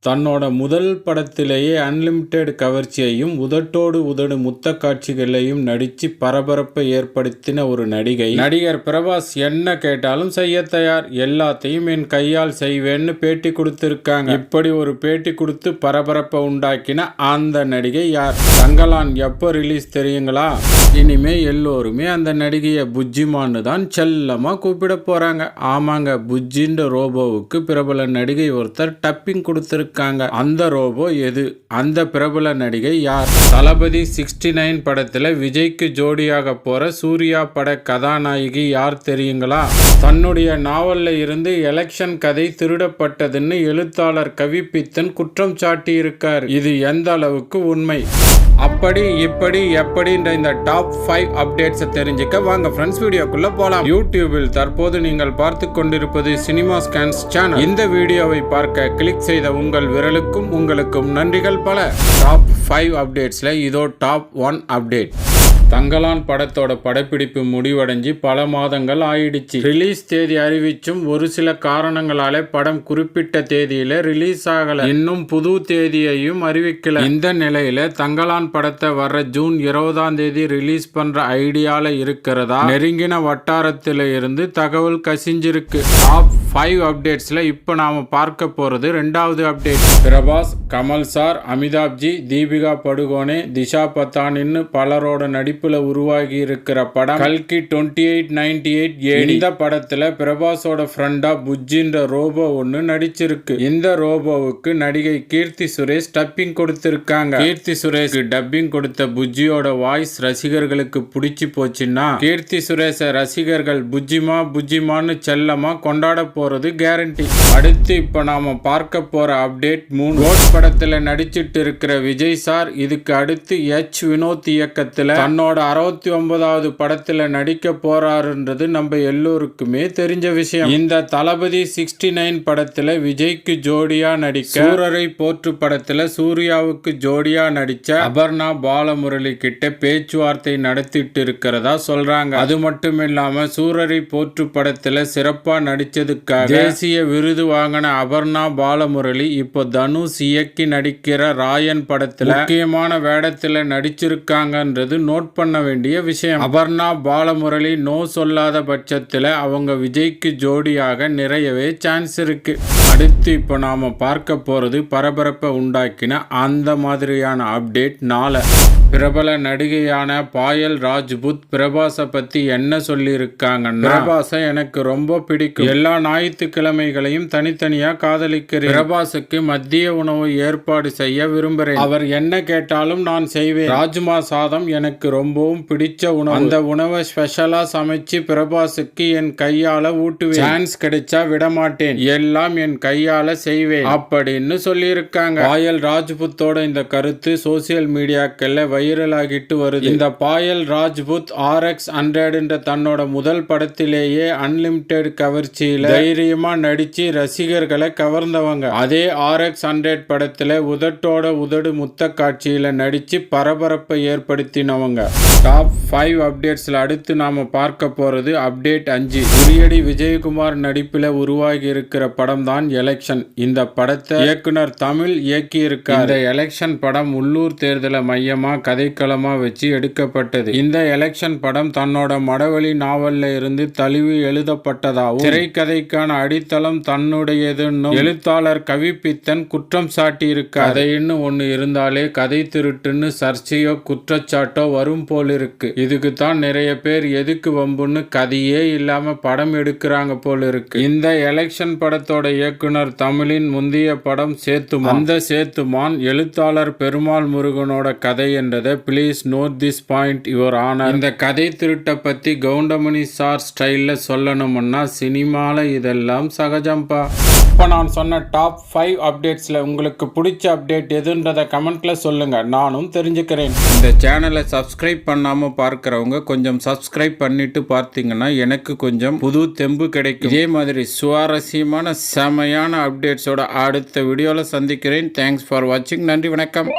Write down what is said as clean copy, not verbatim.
தன்னோட முதல் படத்திலேயே அன்லிமிட்டெட் கவர்ச்சியையும் உதட்டோடு உதடு முத்த காட்சிகளையும் நடிச்சு பரபரப்பை ஏற்படுத்தின ஒரு நடிகை. நடிகர் பிரபாஸ் என்ன கேட்டாலும் செய்ய தயார், எல்லாத்தையும் என் கையால் செய்வேன்னு பேட்டி கொடுத்திருக்காங்க. இப்படி ஒரு பேட்டி கொடுத்து பரபரப்பை உண்டாக்கின அந்த நடிகை யார்? தங்கலான் எப்போ ரிலீஸ் தெரியுங்களா? இனிமே எல்லோருமே அந்த நடிகையை புஜ்ஜிமான்னு தான் செல்லமா கூப்பிட போறாங்க. ஆமாங்க, புஜ்ஜின்ற ரோபோவுக்கு பிரபல நடிகை ஒருத்தர் டப்பிங் கொடுத்திருக்காங்க. அந்த ரோபோ எது? அந்த பிரபல நடிகை யார்? தளபதி 69 படத்துல விஜய்க்கு ஜோடியாக போற சூர்யா பட கதாநாயகி யார் தெரியுங்களா? தன்னுடைய நாவல்ல இருந்து எலெக்ஷன் கதை திருடப்பட்டதுன்னு எழுத்தாளர் கவிப்பித்தன் குற்றம் சாட்டி இருக்கார். இது எந்த அளவுக்கு உண்மை? அப்படி இப்படி எப்படின்ற இந்த டாப் 5 அப்டேட்ஸ் தெரிஞ்சுக்க வாங்க ஃப்ரெண்ட்ஸ் வீடியோக்குள்ள போலாம். யூடியூபில் தற்போது நீங்கள் பார்த்து கொண்டிருப்பது சினிமா ஸ்கேன்ஸ் சேனல். இந்த வீடியோவை பார்க்க கிளிக் செய்த உங்கள் விரலுக்கும் உங்களுக்கும் நன்றிகள் பல. டாப் 5 அப்டேட்ஸ்ல இதோ டாப் 1 அப்டேட். தங்கலான் படத்தோட படப்பிடிப்பு முடிவடைஞ்சு பல மாதங்கள் ஆயிடுச்சு. ரிலீஸ் தேதி அறிவிச்சும் ஒரு சில காரணங்களால படம் குறிப்பிட்ட தேதியில ரிலீஸ் ஆகல. இன்னும் புது தேதியையும் அறிவிக்கல. இந்த நிலையில தங்கலான் படத்தை வர்ற ஜூன் 20ஆம் தேதி ரிலீஸ் பண்ற ஐடியால இருக்கிறதா நெருங்கின வட்டாரத்தில இருந்து தகவல் கசிஞ்சிருக்கு. டாப் 5 அப்டேட்ஸ்ல இப்ப நாம பார்க்க போறது 2வது அப்டேட். பிரபாஸ், கமல் சார், அமிதாப்ஜி, தீபிகா படுகோனே, திஷா பத்தானின்னு பலரோட நடிப்புல உருவாகி இருக்கிற படம் கல்கி 2898. இந்த படத்துல பிரபாஸோட ஃப்ரெண்டா புஜ்ஜின்ற ரோபோ ஒன்னு நடிச்சிருக்கு. இந்த ரோபோவுக்கு நடிகை கீர்த்தி சுரேஷ் டப்பிங் கொடுத்திருக்காங்க. கீர்த்தி சுரேஷ் டப்பிங் கொடுத்த புஜ்ஜியோட வாய்ஸ் ரசிகர்களுக்கு பிடிச்சி போச்சுன்னா கீர்த்தி சுரேஷ ரசிகர்கள் புஜ்ஜிமா புஜ்ஜிமான்னு செல்லமா கொண்டாட போறது கேரண்டி. அடுத்து இப்ப நாம பார்க்க போற அப்டேட் 3. கோட் படத்துல நடிச்சிட்டு இருக்கிற விஜய் சார் இதுக்கு அடுத்து எச் வினோத் இயக்கத்துல தன்னோட 69வது படத்துல நடிக்க போறாருன்றது நம்ம எல்லோருக்குமே தெரிஞ்ச விஷயம். இந்த தளபதி 69 படத்துல விஜய்க்கு ஜோடியா நடிக்க, சூரரை போற்று படத்துல சூர்யாவுக்கு ஜோடியா நடிச்ச அபர்ணா பாலமுரளி கிட்ட பேச்சுவார்த்தை நடத்திட்டு இருக்கிறதா சொல்றாங்க. அது மட்டும் இல்லாம சூரரை போற்று படத்துல சிறப்பா நடிச்சதுக்காக தேசிய விருது வாங்கின அபர்ணா பாலமுரளி இப்போ தனுஷ் இயக்கி நடிக்கிற ராயன் படத்துல முக்கியமான வேடத்துல நடிச்சிருக்காங்கன்றது நோட் பண்ண வேண்டிய விஷயம். அபர்ணா பாலமுரளி நோ சொல்லாத பட்சத்துல அவங்க விஜய்க்கு ஜோடியாக நிறையவே சான்ஸ் இருக்கு. அடுத்து இப்போ நாம பார்க்க போறது பரபரப்பை உண்டாக்கின அந்த மாதிரியான அப்டேட் 4. பிரபல நடிகையான பாயல் ராஜ்புத் பிரபாஸை பத்தி என்ன சொல்லி இருக்காங்கன்னா, பிரபாஸை எனக்கு ரொம்ப பிடிக்கும், எல்லா ஞாயிற்றுக்கிழமைகளையும் தனித்தனியா காதலிக்கிறேன், பிரபாஸுக்கு மதிய உணவு ஏற்பாடு செய்ய விரும்புகிறேன், அவர் என்ன கேட்டாலும் நான் செய்வேன், ராஜ்மா சாதம் எனக்கு ரொம்பவும் பிடிச்ச உணவு, அந்த உணவை ஸ்பெஷலா சமைச்சு பிரபாஸுக்கு என் கையால ஊட்டுவேன், சான்ஸ் கிடைச்சா விடமாட்டேன், எல்லாம் என் கையால செய்வேன் அப்படின்னு சொல்லி இருக்காங்க. பாயல் ராஜ்புத்தோட இந்த கருத்து சோசியல் மீடியாக்கள்ல வைரல் ஆகிட்டு வருது. இந்த பாயல் ராஜ்புத் RX100 தன்னோட முதல் படத்திலேயே அன்லிமிட்டெட் கவர்ச்சியில தைரியமா நடிச்சு ரசிகர்களை கவர்ந்தவங்க. அதே RX100 படத்துல உதட்டோட உதடு முத்த காட்சியில நடிச்சு பரபரப்பை ஏற்படுத்தினவங்க. டாப் 5 அப்டேட்ஸ்ல அடுத்து நாம பார்க்க போறது அப்டேட் 5. உரியடி விஜயகுமார் நடிப்புல உருவாகி இருக்கிற படம் தான் எலெக்ஷன். இந்த படத்தை இயக்குனர் தமிழ் இயக்கி இருக்கார். இந்த எலெக்ஷன் படம் உள்ளூர் தேர்தலை மையமா கதைக்களமா வச்சு எடுக்கப்பட்டது. இந்த எலெக்ஷன் படம் தன்னோட மடவெளி நாவல்ல இருந்து தழுவி எழுதப்பட்டதாகவும் திரைக்கதைக்கான அடித்தளம் தன்னுடையதுன்னு எழுத்தாளர் கவிப்பித்தன் குற்றம் சாட்டி இருக்கார். கதைன்னு ஒண்ணு இருந்தாலே கதை திருட்டுன்னு சர்ச்சையோ குற்றச்சாட்டோ வரும் போல் இருக்கு. இதுக்கு தான் நிறைய பேர் எதுக்கு வம்புன்னு கதையே இல்லாம படம் எடுக்கிறாங்க போல் இருக்கு. இந்த எலெக்ஷன் படத்தோட இயக்குனர் தமிழின் முந்தைய படம் சேத்துமான். அந்த சேத்துமான் எழுத்தாளர் பெருமாள் முருகனோட கதை என்றதை please note this point your honour. இந்த கதை திருட்ட பத்தி கவுண்டமணி சார் ஸ்டைல்ல சொல்லணும்னா சினிமால இதெல்லாம் சகஜம்பா. இப்போ நான் சொன்ன டாப் 5 அப்டேட்ஸ்ல உங்களுக்கு பிடிச்ச அப்டேட் எதுன்றதை கமெண்ட்ல சொல்லுங்க, நானும் தெரிஞ்சுக்கிறேன். இந்த சேனலை சப்ஸ்கிரைப் பண்ணாம பார்க்கிறவங்க கொஞ்சம் சப்ஸ்கிரைப் பண்ணிட்டு பார்த்தீங்கன்னா எனக்கு கொஞ்சம் புது தெம்பு கிடைக்கும். இதே மாதிரி சுவாரஸ்யமான செமையான அப்டேட்ஸோட அடுத்த வீடியோல சந்திக்கிறேன். தேங்க்ஸ் ஃபார் வாட்சிங். நன்றி, வணக்கம்.